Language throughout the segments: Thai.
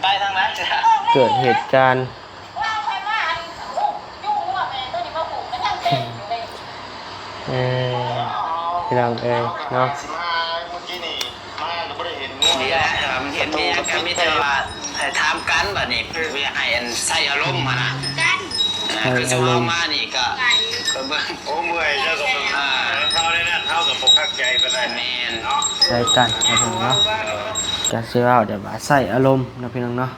ไปทางไหนเกิดเหตุการณ์พี่น้องเนาะนี่แหละเห็นมีอย่างกันมิแต่ว่าถามกันแบบนี้เพื่อให้ใส่อารมณ์มานะคือจะว่ามานี่ก็เบิ่งโอ้เมื่อยเจ้ากับเท่าได้นะเท่ากับปกคักใจไปได้แมนเนาะใส่กันนะพี่น้องเนาะจะเชื่อเดี๋ยวว่าใส่อารมณ์นะพี่น้องเนาะ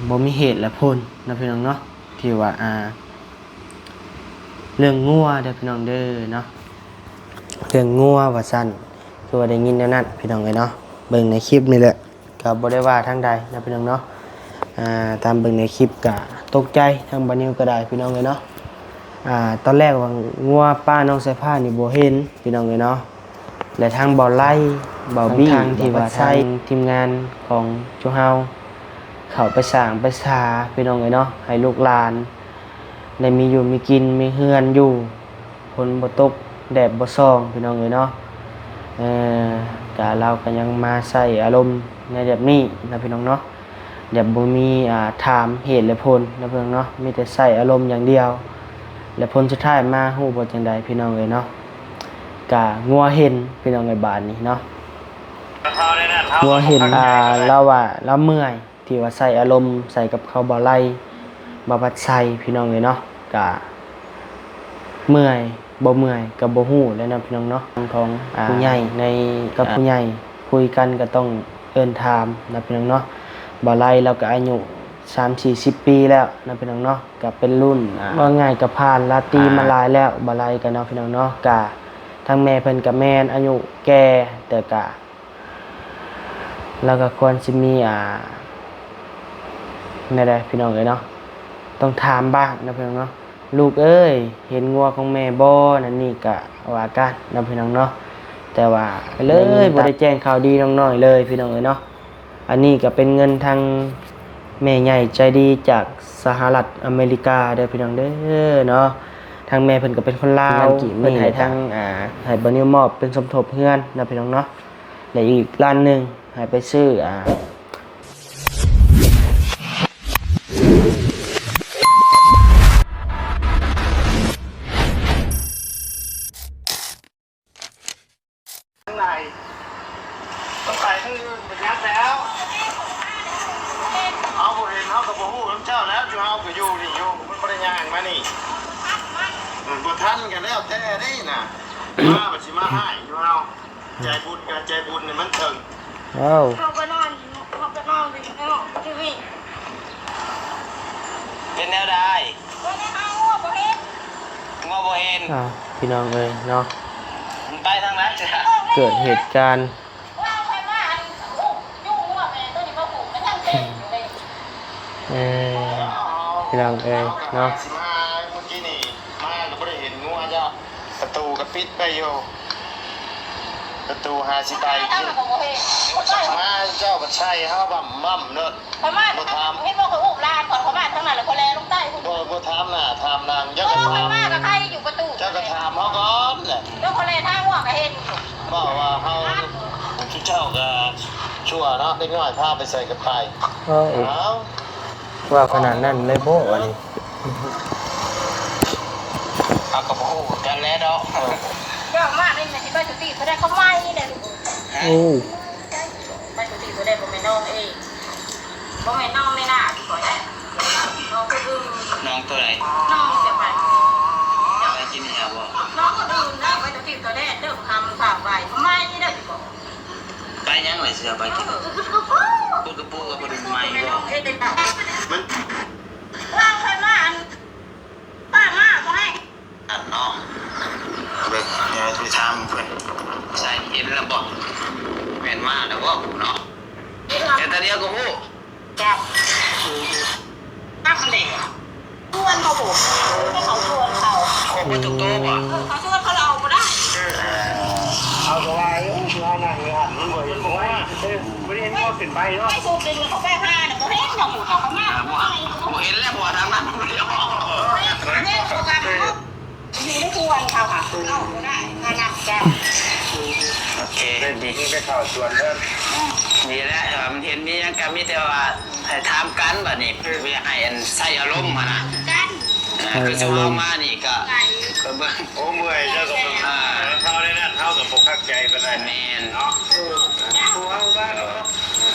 บ่มีเหตุและผลนะพี่น้องเนาะที่ว่าเรื่องงัวเด้อพี่น้องเด้อเนาะเรื่องงัวว่าซั่นคือว่าได้ยินแนวนั้นพี่น้องเอ้ยเนาะเบิ่งในคลิปนี่แหละก็บ่ได้ว่าทางใดนะพี่น้องเนาะตามเบิ่งในคลิปก็ตกใจทางบ่นิวก็ได้พี่น้องเอ้ยเนาะตอนแรกว่างัวป้าน้องสายผ้านี่บ่เห็นพี่น้องเอ้ยเนาะและทางบ่ไล่บ่บี้ทางที่ว่าทางทีมงานของจุเฮาเข้าไปสร้างไปสาพี่น้องเอ้ยเนาะให้ลูกหลานได้มีอยู่มีกินมีเฮือนอยู่ฝนบ่ตกแดดบ่ส่องพี่น้องเอ้ยเนาะก็เราก็ยังมาใส่อารมณ์ในแบบนี้นะพี่น้องเนาะแบบบ่มีถามเหตุและผลนะพี่น้องเนาะมีแต่ใส่อารมณ์อย่างเดียวและผลสุดท้ายมาฮู้บ่จังใดพี่น้องเอ้ยเนาะก็งัวเห็นพี่น้องเอ้ยบาดนี้เนาะงัวเห็นเราว่าเราเมื่อยที่ว่าใส่อารมณ์ใส่กับเขาบ่ไล่บ่พัดใส่พี่น้องเอ้ยเนาะก็เมื่อยบ่เมื่อยก็บ่ฮู้แล้วนะพี่น้องเนาะของผู้ใหญ่ในกับผู้ใหญ่คุยกันก็ต้องเอิ้นถามนะพี่น้องเนาะบ่ไล่เราก็อายุ3-40 ปีแล้วนะพี่น้องเนาะก็เป็นรุ่นว่าง่ายก็ผ่านลาตรีมาหลายแล้วบ่ไล่กันเนาะพี่น้องเนาะก็ทั้งแม่เพิ่นก็แม่นอายุแก่แต่ก็แล้วก็ควรสิมีนั่นแหละพี่น้องเอ้ยเนาะต้องถามบ้างนะพี่น้องเนาะลูกเอ้ยเห็นงัวของแม่บ่นั่นนี่ก็ว่ากันนะพี่น้องเนาะแต่ว่าเลยบ่ได้แจ้งข่าวดีน้องๆเลยพี่น้องเอ้ยเนาะอันนี้ก็เป็นเงินทางแม่ใหญ่ใจดีจากสหรัฐอเมริกาเด้อพี่น้องเด้อเนาะทางแม่เพิ่นก็เป็นคนลาวเพิ่นให้ทางให้บ่นิวมอบเป็นสมทบเฮือนนะพี่น้องเนาะและอีกล้านนึงให้ไปซื้อข้างในต้องไปข้างอื่นมันยักแล้วเอาบ่เห็นเฮากับบ่ฮู้น้ำเจ้าแล้วอยู่เฮาก็อยู่นี่อยู่มันบ่ได้ย่างมานี่บ่ทันกันแล้วแต่นี่น่ะมาบ่สิมาให้อยู่เฮาใจบุญกับใจบุญนี่มันถึงเขาไปนอนดิทีวีเป็นแนวใดงัวบ่เห็นพี่น้องเอ้ยเนาะไปทางไหนเกิดเหตุการณ์พี่น้องเอ้ยเนาะเมื่อกี้นี่มาก็บ่ได้เห็นงัวเจ้าประตูก็ปิดไปอยู่ประตู50ใบมาเจ้าก็ใช่เฮาบ่เนาะบ่ถามให้บอกเขาอุ้มลานก่อนเขามาทั้งนั้นแล้วเขาแลลงใต้บ่ถามน่ะถามนางเจ้าก็ถามมากับใครอยู่ประตูเจ้าก็ถามเฮาก่อนแหละแล้วเขาแลทางหัวก็เห็นบอกว่าเฮาเจ้าก็ชั่วเนาะเด็กน้อยพาไปใส่กับไข่ว่าขนาดนั้นเลยโบ้อันนี้เอากับโอ้กันแล้วดอกเยอะมากเลยนะที่บ้านจุติเขาได้เขาไม่เลยบ้านจุติเขาได้บ่แม่น้องเองบ่แม่น้องเลยนะก่อนน้องคนอื่นน้องตัวไหนน้องเสียไปไปกินยาบ่น้องคนอื่นได้บ้านจุติเขาได้เริ่มทำฝากไว้ไม่ได้ดีกว่าไปยังไงเสือไปกินปูกระปูกับปูไม่บ่มันว่างใครมาป้ามาบ่ให้เนาะเด็กเนี่ยที่ทำเพื่อนใส่เห็นแล้วบอกแม่นมากแล้วก็เนาะแต่ตอนนี้ก็หูจับตั้งเลยชวนเขาบุกให้เขาชวนเขาไม่ถูกโต๊ะว่ะเขาชวนเขาเราไม่ได้เอาสบายเอาหนังเลยหันมันบ่เห็นบ่ว่าไม่ได้เห็นก็ขึ้นไปเนาะไม่สูบดึงเขาแป้ผ้าเนี่ยเขาเห็นเขาหูเขามากผมเห็นแล้วหัวทางนั้นเดียวเนี่ยเขาการอยู่ได้ชวนเขาค่ะเราไม่ได้งานหนักจังโอเคดีไปเข้าชวนเริ่มดีแล้วมันเห็นมี ยังก็มีแต่ว่าให้ถามกันบัดนี้เพื่อให้อันใส่อารมณ์หั่นน่ะ กัน คือสิเอามานี่ก็ ไก่ เบิ่ง โอ้เมื่อยเจ้ากับเขาได้นั่นเท่ากับพวกข้าใจไปได้ แม่น เนาะตัวเอาบ้าน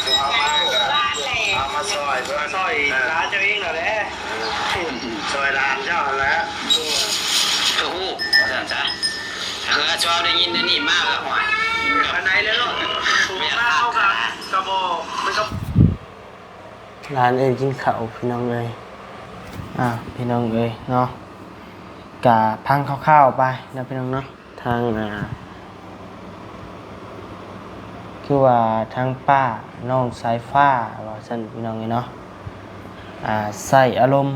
ตัวเอามาก็ บ้านแหล่ เอามาซอยเพื่อนซอยร้านเจ้าเองเหรอแหละซอยร้านเจ้าแล้ว คือฮู้ว่าซั่นซะคือชอบได้ยินอันนี้มากแล้วหวย อันไหนเลยลูกตัวมาเอากับกระบอกมันก็ ร้านเอ้ยกินข้าวพี่น้องเอ้ยพี่น้องเอ้ยเนาะกะพังคร่าวๆไปนะพี่น้องเนาะทางคือว่าทางป้าน้องสายฟ้าว่าซั่นพี่น้องเอ้ยเนาะใส่อารมณ์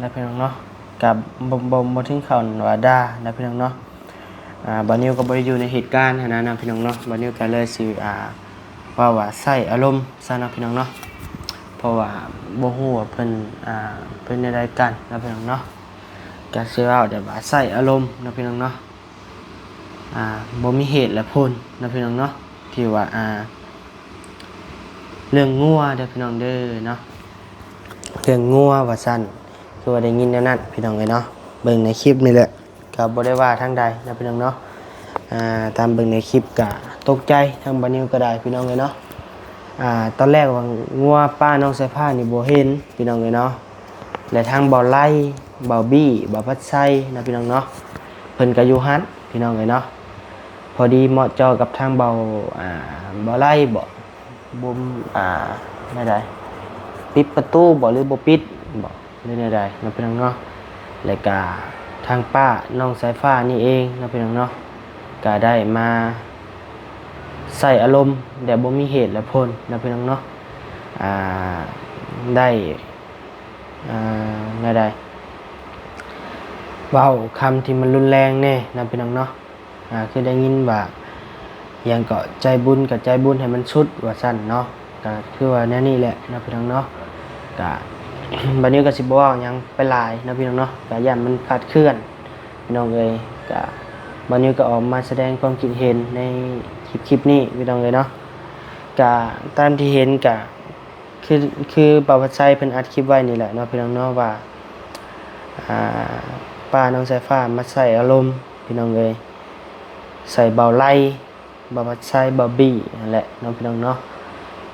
นะพี่น้องเนาะกับบ่ถึงขั้นว่าด่านะพี่น้องเนาะบ่นิวก็บ่ได้อยู่ในเหตุการณ์หั้นนะพี่น้องเนาะบ่นิวก็เลยสิว่าใส่อารมณ์ซะนะพี่น้องเนาะเพราะว่าบ่ฮู้ว่าเพิ่นได้ได้กันนะพี่น้องเนาะก็สิว่าได้ว่าใส่อารมณ์นะพี่น้องเนาะบ่มีเหตุและผลนะพี่น้องเนาะที่ว่าเรื่องงัวเด้อพี่น้องเด้อเนาะเรื่องงัวว่าซั่นคือว่าได้ยินแนวนั้นพี่น้องเอ้ยเนาะเบิ่งในคลิปนี่แหละก็บ่ได้ว่าทางใดนะพี่น้องเนาะตามเบิ่งในคลิปก็ตกใจทางบ่นิวก็ได้พี่น้องเอ้ยเนาะตอนแรกว่างัวป้าน้องสายผ้านี่บ่เห็นพี่น้องเอ้ยเนาะและทางบ่ไล่บ่บี้บ่พัดไส้นะพี่น้องเนาะเพิ่นก็อยู่หันพี่น้องเอ้ยเนาะพอดีเหมาะเจอกับทางบ่ไล่บ่ไม่ได้ปิดประตูบ่หรือบ่ปิดบ่หรือใดๆนะพี่น้องเนาะแล้วก็ทางป้าน้องสายฟ้านี่เองนะพี่น้องเนาะก็ได้มาใส่อารมณ์แต่บ่มีเหตุและผลนะพี่น้องเนาะได้ไม่ได้เว้าคำที่มันรุนแรงแน่นะพี่น้องเนาะคือได้ยินว่าอย่างก็ใจบุญกับใจบุญให้มันชุดว่าซั่นเนาะก็คือว่าแนวนี้แหละนะพี่น้องเนาะก็ บัดนี้ก็สิบ่เว้าหยังไปหลายนะพี่น้องเนาะก็ย่านมันคลาดเคลื่อนพี่น้องเอ้ยก็บัดนี้ก็ออกมาแสดงความคิดเห็นในคลิปนี้พี่น้องเอ้ยเนาะก็ตามที่เห็นก็คือประวัติชัยเพิ่นอัดคลิปไว้นี่แหละเนาะพี่น้องเนาะว่าป้าน้องสายฟ้ามาใส่อารมณ์พี่น้องเอ้ยใส่เบาไล่ประวัติชัยบ่บี้นั่นแหละเนาะพี่น้องเนาะ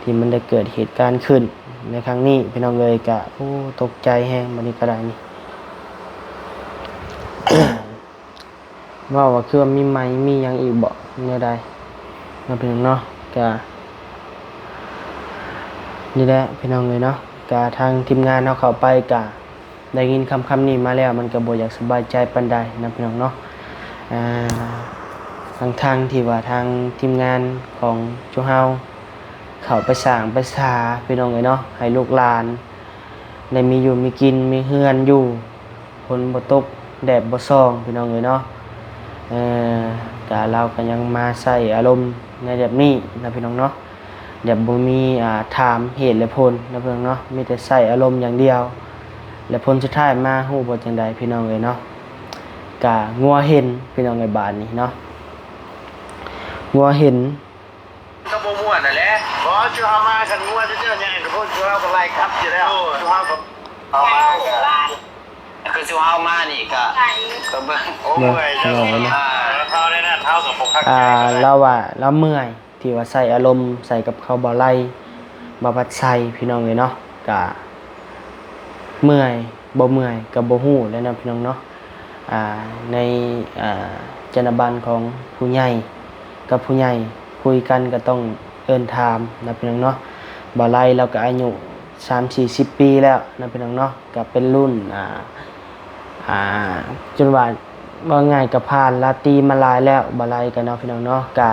ที่มันได้เกิดเหตุการณ์ขึ้นในครั้งนี้พี่น้องเอ้ยก็ตกใจแฮงบัดนี้ก็ได้นี่ ว่าคือว่ามีไม้มีหยังอีกบ่แนวใดเนาะพี่น้องเนาะก็นี่แหละพี่น้องเอ้ยเนาะก็ทางทีมงานเฮาเข้าไปก็ได้ยินคำนี้มาแล้วมันก็บ่อยากสบายใจปานใดนะพี่น้องเนาะทางที่ว่าทางทีมงานของจุเฮาเข้าไปสร้างไปสาพี่น้องเอ้ยเนาะให้ลูกหลานได้มีอยู่มีกินมีเฮือนอยู่ฝนบ่ตกแดดบ่ส่องพี่น้องเอ้ยเนาะก็เราก็ยังมาใส่อารมณ์ในแบบนี้นะพี่น้องเนาะแบบบ่มีถามเหตุและผลนะพี่น้องเนาะมีแต่ใส่อารมณ์อย่างเดียวและผลสุดท้ายมาฮู้บ่จังใดพี่น้องเอ้ยเนาะก็งัวเห็นพี่น้องเอ้ยบาดนี้เนาะงัวเห็น ก็บ่ม่วนนั่นแหละบ่จูเฮามาคันงัวเจ้าเนี่ยก็พูดจูเฮาก็ไล่ครับอยู่แล้วจูเฮาก็เอามาก็ คือสิเอามานี่ก็ ไก่ เบิ่ง โอ้เมื่อยเจ้ากับเท่าได้นั่นเท่ากับพวกข้าใจ เราเมื่อยที่ว่าใส่อารมณ์ใส่กับเขาบ่ไล่บ่พัดใส่พี่น้องเลยเนาะก็เมื่อยบ่เมื่อยก็บ่ฮู้แล้วนะพี่น้องเนาะในจรรยาบรรณของผู้ใหญ่กับผู้ใหญ่คุยกันก็ต้องเอิ้นถามนะพี่น้องเนาะบ่ไล่เราก็อายุ 30-40 ปีแล้วนะพี่น้องเนาะก็เป็นรุ่นจนว่าง่ายกับผ่านลาตีมาหลายแล้วบ่ไล่กันเนาะพี่น้องเนาะกะ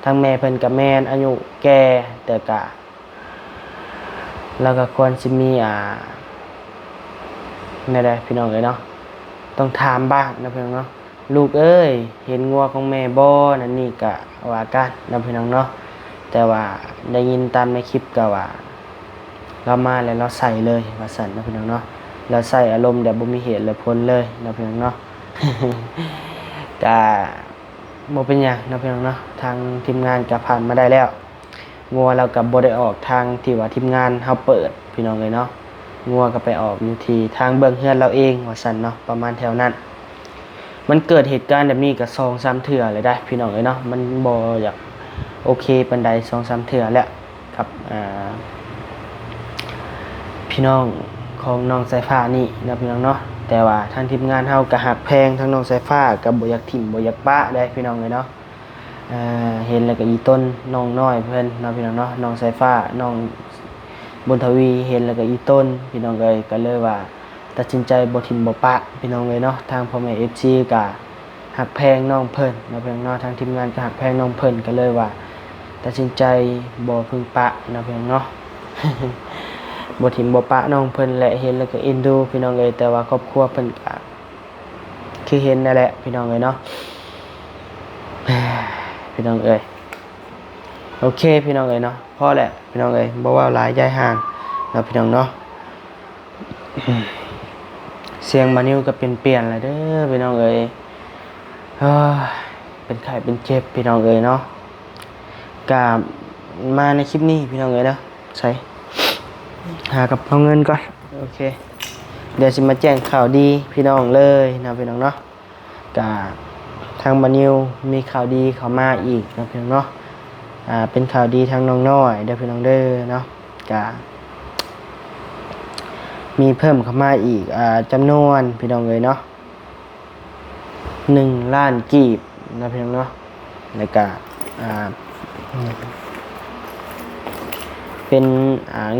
ทั้งแม่เพิ่นกับแม่นอายุแก่แต่กะแล้วก็ควรสิมีแน่ได้พี่น้องเอ้ยเนาะต้องถามบ้างนะพี่น้องเนาะลูกเอ้ยเห็นงัวของแม่บ่นั่นนี่กะว่ากันนะพี่น้องเนาะแต่ว่าได้ยินตามในคลิปก็ว่าเรามาแล้วเราใส่เลยว่าสั่นนะพี่น้องเนาะเราใส่อารมณ์แบบบ่มีเหตุและผลเลยนะพี่น้องเนาะ ก็บ่เป็นหยังนะพี่น้องเนาะทางทีมงานก็ผ่านมาได้แล้ว งัวเราก็บ่ได้ออกทางที่ว่าทีมงานเฮาเปิดพี่น้องเลยเนาะงัวก็ไปออกอยู่ที่ทางเบิ่งเฮือนเราเองว่าซั่นเนาะประมาณแถวนั้นมันเกิดเหตุการณ์แบบนี้ก็2-3 เทื่อเลยได้พี่น้องเลยเนาะมันบ่อยากโอเคปานใด2-3 เทื่อแล้วครับพี่น้องของน้องสายฟ้านี่นะพี่น้องเนาะแต่ว่าทางทีมงานเฮาก็หักแพงทั้งน้องสายฟ้าก็บ่อยากถิ่มบ่อยากปะได้พี่น้องเลยเนาะเห็นแล้วก็อีต้นน้องน้อยเพิ่นเนาะพี่น้องเนาะน้องสายฟ้าน้องบุญทวีเห็นแล้วก็อีต้นพี่น้องเลยก็เลยว่าตัดสินใจบ่ถิ่มบ่ปะพี่น้องเลยเนาะทางพ่อแม่ FC ก็หักแพงน้องเพิ่นเนาะพี่น้องเนาะทางทีมงานก็หักแพงน้องเพิ่นก็เลยว่าตัดสินใจบ่พึ่งปะเนาะพี่น้องเนาะ บ่ถิ่มบ่ปะน้องเพิ่นและเห็นแล้วก็เอ็นดูพี่น้องเอ้ยแต่ว่าครอบครัวเพิ่นก็คือเห็นนั่นแหละพี่น้องเอ้ยเนาะ พี่น้องเอ้ยโอเคพี่น้องเอ้ยเนาะพอแหละพี่น้องเอ้ยบ่ว่าหลายย้ายห่างเนาะพี่น้องเนาะ เสียงมานิ้วก็เป็นเปลี่ยนแล้วเด้อพี่น้องเอ้ยเป็นไข้เป็นเจ็บพี่น้องเอ้ยเนาะกะมาในคลิปนี้พี่น้องเอ้ยเนาะใช่หากับเอาเงินก่อนโอเคเดี๋ยวสิมาแจ้งข่าวดีพี่น้องเลยนะพี่น้องเนาะกะทางบานิวมีข่าวดีเข้ามาอีกนะพี่น้องเนาะเป็นข่าวดีทางน้องน้อยเดี๋ยวพี่น้องเด้อเนาะกะมีเพิ่มเข้ามาอีกจำนวนพี่น้องเลยเนาะ1 ล้านกีบนะพี่น้องเนาะแล้วก็เป็น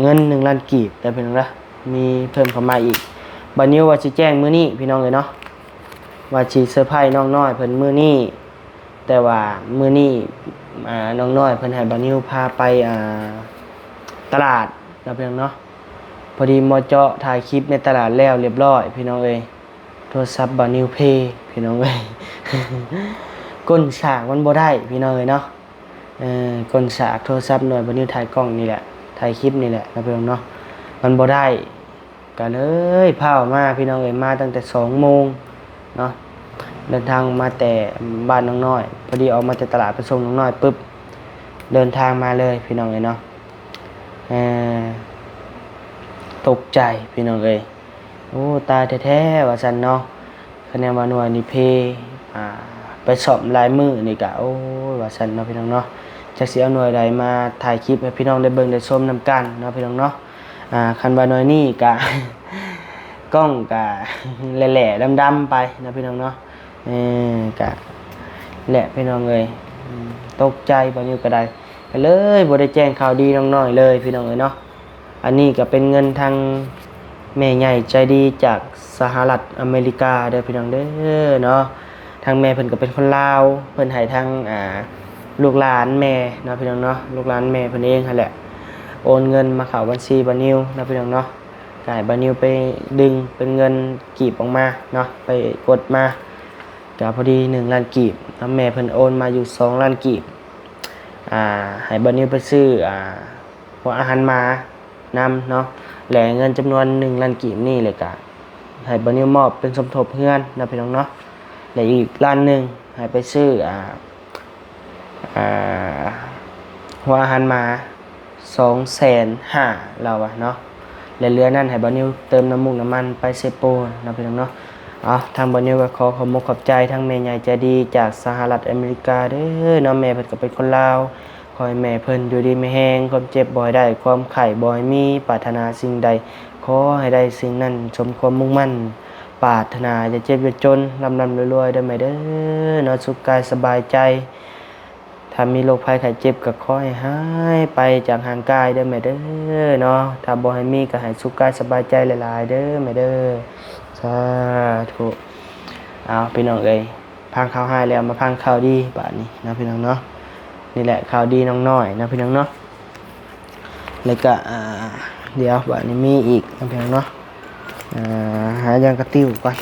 เงิน1 ล้านกีบแต่พี่น้องนะมีเพิ่มเข้ามาอีกบัดนี้ว่าสิแจ้งมื้อนี้พี่น้องเลยเนาะว่าสิเซอร์ไพรส์น้องน้อยเพิ่นมื้อนี้แต่ว่ามื้อนี้น้องน้อยเพิ่นให้บัดนี้พาไปตลาดนะพี่น้องเนาะพอดีมอเจาะถ่ายคลิปในตลาดแล้วเรียบร้อยพี่น้องเอ้ยโทรศัพท์บัดนิวเพย์พี่น้องเอ้ย ก้นฉากมันบ่ได้พี่น้องเอ้ยเนาะก้นฉากโทรศัพท์หน่อยบัดนิวถ่ายกล้องนี่แหละถ่ายคลิปนี่แหละนะพี่น้องเนาะมันบ่ได้ก็เลยพาออกมาพี่น้องเอ้ยมาตั้งแต่2 โมงเนาะเดินทางมาแต่บ้านน้องน้อยพอดีออกมาจากตลาดไปส่งน้องน้อยปึ๊บเดินทางมาเลยพี่น้องเอ้ยเนาะตกใจพี่น้องเอ้ยโอ้ตายแท้ๆว่าซั่นเนาะคะแนนว่าหน่วยนี่เพไปสอบลายมือนี่ก็โอ้ว่าซั่นเนาะพี่น้องเนาะจักสิเอาหน่วยใดมาถ่ายคลิปให้พี่น้องได้เบิ่งได้ชมนํกันเนาะพี่น้องเนาะคันว่าหน่วยนี้ก็ กล้องก็แหล่ๆดำๆไปนะพี่น้องเนาะก็แหละพี่น้องเอ้ยตกใจบ่อยู่ก็ได้ก็เลยบ่ได้แจ้งข่าวดีน้องน้อยเลยพี่น้องเอ้ยเนาะอันนี้ก็เป็นเงินทางแม่ใหญ่ใจดีจากสหรัฐอเมริกาเด้อพี่น้องเด้อเนาะทางแม่เพิ่นก็เป็นคนลาวเพิ่นให้ทางลูกหลานแม่เนาะพี่น้องเนาะลูกหลานแม่เพิ่นเองนั่นแหละโอนเงินมาเข้าบัญชีบานิวนะพี่น้องเนาะก็ให้บานิวไปดึงเป็นเงินกีบออกมาเนาะไปกดมาก็พอดี1 ล้านกีบแล้วแม่เพิ่นโอนมาอยู่2 ล้านกีบให้บานิวไปซื้อหัวอาหารมานำเนาะแหล่เงินจำนวน1 ล้านกีบนี่เลยกะให้บานิวมอบเป็นสมทบเพื่อนนะพี่น้องเนาะและอีก1 ล้านให้ไปซื้อหัวอาหารมา250,000เราอะเนาะและเรือนั่นให้บานิวเติมน้ำมูกน้ำมันไปเซโปนะพี่น้องเนาะทางบานิวก็ขอขอบคุณขอบใจทั้งแม่ใหญ่ใจดีจากสหรัฐอเมริกาเด้อเนาะแม่เพิ่นก็เป็นคนลาวขอให้แม่เพิ่นอยู่ดีไม่แห้งความเจ็บบ่ให้ได้ความไข้บ่ให้มีปรารถนาสิ่งใดขอให้ได้สิ่งนั้นสมความมุ่งมั่นปรารถนาอย่าเจ็บอย่าจนร่ำรวยๆได้ไหมเด้อเนาะสุขกายสบายใจถ้ามีโรคภัยไข้เจ็บก็ขอให้หายไปจากห่างกายได้ไหมเด้อเนาะถ้าบ่ให้มีก็ให้สุขกายสบายใจหลายๆเด้อแม่เด้อสาธุพี่น้องเอ้ยพังข่าวหายแล้วมาพังข่าวดีบาดนี้นะพี่น้องเนาะนี่แหละข่าวดีน้องน้อยนะพี่น้องเนาะแล้วก็เดี๋ยวบาดนี้มีอีกนะพี่น้องเนาะหายางกระติ้วก่อน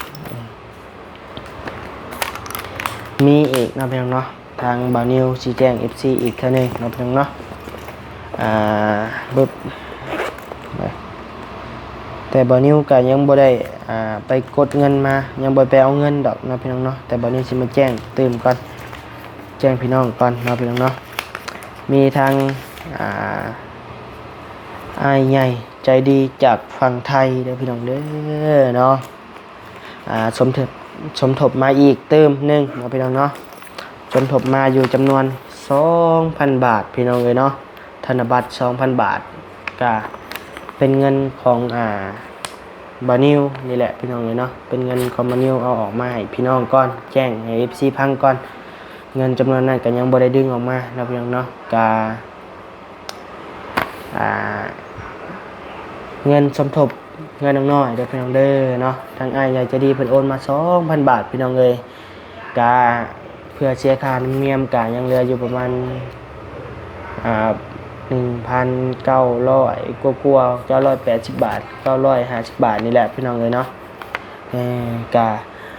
มีอีกนะพี่น้องเนาะทางบานิวชี้แจง FC อีกเท่านึงนะพี่น้องเนาะบึ๊บแต่บานิวก็ยังบ่ได้ไปกดเงินมายังบ่ไปเอาเงินดอกนะพี่น้องเนาะแต่บานิวสิมาแจ้งตื่นก่อนแจ้งพี่น้องก่อนนะพี่น้องเนาะมีทาง อ่าอ้ายใหญ่ใจดีจากฝั่งไทยเด้อพี่น้องเด้อเนาะสมทบมาอีกเติมหนึงเนาะพี่น้องเนาะสมทบมาอยู่จำนวน 2,000 บาทพี่น้องเอ้ยเนาะธนบัตร 2,000 บาทก็เป็นเงินของบานิวนี่แหละพี่น้องเอ้ยเนาะเป็นเงินของบานิวเอาออกมาให้พี่น้องก่อนแจ้งให้ FC พังก่อนเงินจำนวนนั้นก็ยังบ่ได้ดึงออกมาเนาะพี่น้องเนาะก็เงินสมทบเงินน้อยๆเด้อพี่น้องเด้อเนาะทางอ้ายใหญ่ใจดีเพิ่นโอนมา 2,000 บาทพี่น้องเอ้ยก็เพื่อเสียค่าธรรมเนียมก็ยังเหลืออยู่ประมาณ1,900 กว่า980 บาท950 บาทนี่แหละพี่น้องเอ้ยเนาะก็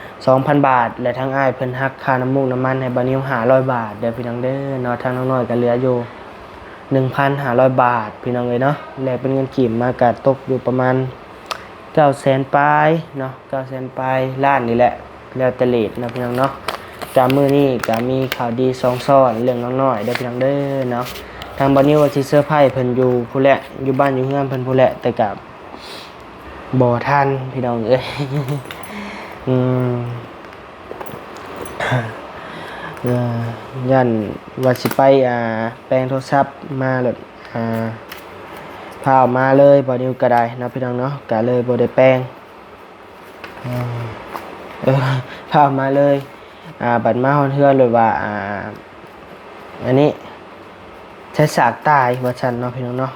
2,000 บาทและทางอ้ายเพิ่นหักค่าน้ำมูกน้ำมันให้บานิว500 บาทเด้อพี่น้องเด้อเนาะทางน้อยๆก็เหลืออยู่ 1,500 บาทพี่น้องเอ้ยเนาะและเป็นเงินกีบมาก็ตกอยู่ประมาณ 900,000 ปลายเนาะ 900,000 ปลายล้านนี่แหละแล้วแต่เรทนะพี่น้องเนาะจามื้อนี้ก็มีข่าวดี2ซ้อนเรื่องน้อยๆเด้อพี่น้องเด้อเนาะทางบานิวว่าสิเซอร์ไพรส์เพิ่นอยู่ผู้แหละอยู่บ้านอยู่เฮือนเพิ่นผู้แหละแต่ก็บ่ทันพี่น้องเอ้ย ยันว่าสิไปแปลงโทรศัพท์มาเลยพาออกมาเลยบ่นิวก็ได้เนาะพี่น้องเนาะก็เลยบ่ได้แปลงพาออกมาเลยบัดมาฮอดเฮือนเลยว่าอันนี้ใช้สากตายว่าซั่นเนาะพี่น้องเนาะ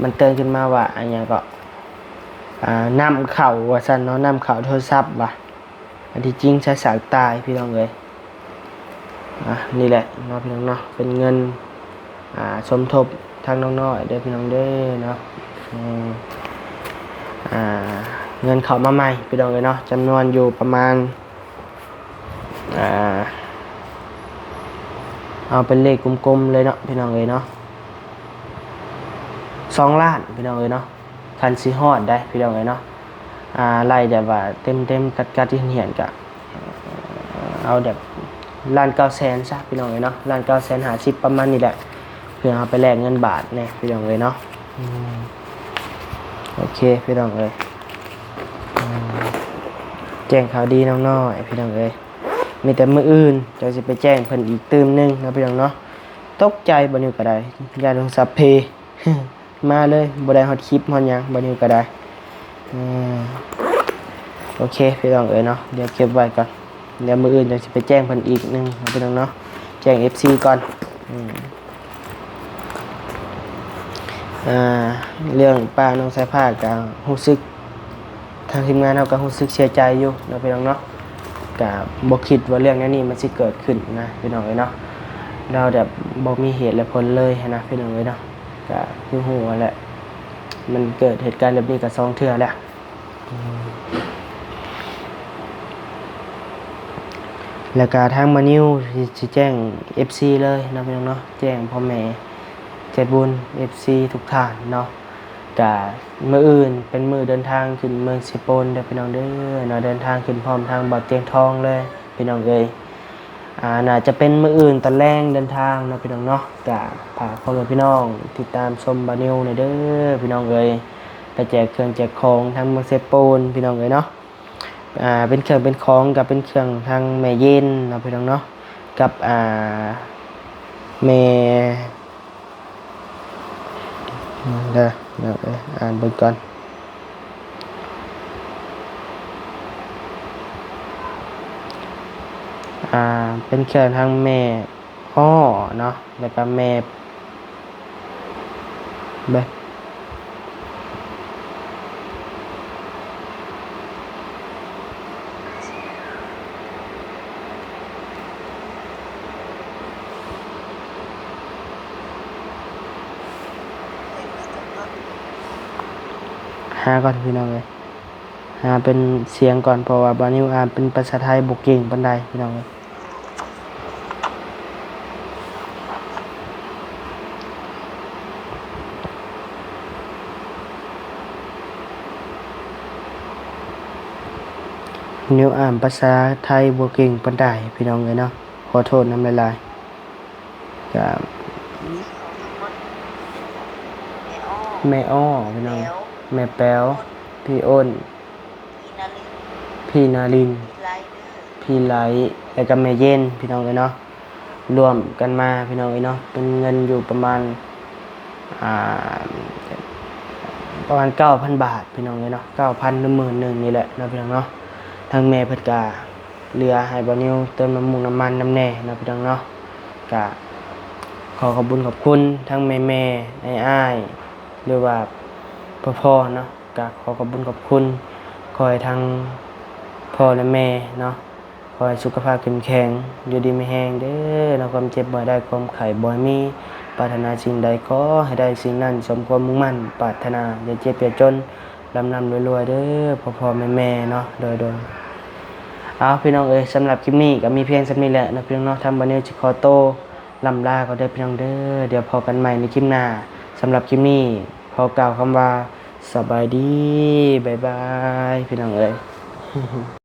มันเตือนขึ้นมาว่าอันหยังก็น้ำเข้าว่าซั่นเนาะน้ำเข้าโทรศัพท์ว่ะอันที่จริงใช้สากตายพี่น้องเอ้ยนี่แหละเนาะพี่น้องเนาะเป็นเงินสมทบทางน้อยๆเด้อพี่น้องเด้อเนาะเงินเข้ามาใหม่พี่น้องเอ้ยเนาะจำนวนอยู่ประมาณเอาเป็นเลขกลมๆเลยเนาะพี่น้องเอ้ยเนาะ2 ล้านพี่น้องเอ้ยเนาะคันสิฮอดได้พี่น้องเอ้ยเนาะไล่แบบว่าเต็มๆกัดๆเหี่ยนๆก็เอาแบบ1,900,000ซะพี่น้องเอ้ยเนาะ1,950,000ประมาณนี้แหละเพื่อเอาไปแลกเงินบาทแน่พี่น้องเอ้ยเนาะโอเคพี่น้องเอ้ยแจ้งข่าวดีน้อยๆพี่น้องเอ้ยมีแต่มื้ออื่นจะสิไปแจ้งเพิ่นอีกตื่มนึงนะพี่น้องเนาะตกใจบ่นิวก็ได้ญาติของสัพเพ มาเลยบ่ได้ฮอดคลิปฮอดหยังบ่นิวก็ได้โอเคพี่น้องเอ้ยเนาะเดี๋ยวเก็บไว้ก่อนเดี๋ยวมื้ออื่นจะไปแจ้งเพิ่นอีกนึงพี่น้องเนาะแจ้ง FC ก่อนเรื่องป้าน้องสายผ้าก็รู้สึกทางทีมงานเฮาก็รู้สึกเสียใจอยู่เนาะพี่น้องเนาะก็บ่คิดว่าเรื่องนี้มันสิเกิดขึ้นนะพี่น้องเอ้ยเนาะเราแบบบ่มีเหตุและผลเลยนะพี่น้องเอ้ยเนาะก็คือฮู้ว่าแหละมันเกิดเหตุการณ์แบบนี้ก็2 เทื่อแล้วแล้วก็ทางมานิวสิแจ้ง FC เลยนะพี่น้องเนาะแจ้งพ่อแม่ใจบุญ FC ทุกท่านเนาะก็มื้ออื่นเป็นมื้อเดินทางขึ้นเมืองสิโปนเด้อพี่น้องเด้อเนาะเดินทางขึ้นพร้อมทางบ่อเตียงทองเลยพี่น้องเอ้ยน่าจะเป็นมื้ออื่นตอนแรกเดินทางเนาะพี่น้องเนาะก็ฝากพ่อแม่พี่น้องติดตามชมบานิวหน่อยเด้อพี่น้องเอ้ยไปแจกเครื่องแจกของทางเมืองสิโปนพี่น้องเอ้ยเนาะเป็นเครื่องเป็นของกับเป็นเครื่องทางแม่เย็นเนาะพี่น้องเนาะกับแม่เด้ออ่านเบิ่งก่อนเป็นเครื่องทางแม่อ้อเนาะแล้วก็แม่หาก่อนพี่น้องเลยหาเป็นเสียงก่อนเพราะว่าบานิวเป็นภาษาไทยบ่เก่งปานใดพี่น้องเลยนิวภาษาไทยบ่เก่งปานใดพี่น้องเลยเนาะขอโทษนำหลายๆก็ แม่อ้อพี่น้อง แล้ว แม่แป๋วพี่อ้น อีนาลิน พี่นาริน ไรเดอร์ พี่ไลท์แล้วก็แม่เย็นพี่น้องเลยเนาะรวมกันมาพี่น้องเลยเนาะเป็นเงินอยู่ประมาณอ่าประมาณ 9,000 บาทพี่น้องเลยเนาะ 9,000 หรือ11,000นี่แหละเนาะพี่น้องเนาะทางแม่เพิ่นก็เหลือให้บ่นิวเติมน้ำมันน้ำแน่เนาะพี่น้องเนาะก็ขอขอบคุณขอบคุณทั้งแม่อ้ายๆหรือว่าพ่อๆเนาะก็ขอขอบคุณขอบคุณขอให้ทางพ่อและแม่เนาะขอให้สุขภาพเข้มแข็งอยู่ดีไม่แห้งเด้อเนาะความเจ็บบ่ได้ความไข้บ่มีปรารถนาสิ่งใดขอให้ได้สิ่งนั้นสมความมุ่งมั่นปรารถนาอย่าเจ็บอย่าจนร่ำรวยๆเด้อพ่อแม่เนาะโดยเอาพี่น้องเอ้ยสำหรับคลิปนี้ก็มีเพียงส่านี้แหละนะพี่น้องเนาะทำบันนี้จิขอโตลำลาก็ได้พี่น้องเด้อเดี๋ยวพอกันใหม่ในคลิปหน้าสำหรับคลิปนี้ขอกล่าวคำว่าสบายดีบ๊ายบายพี่น้องเอ้ย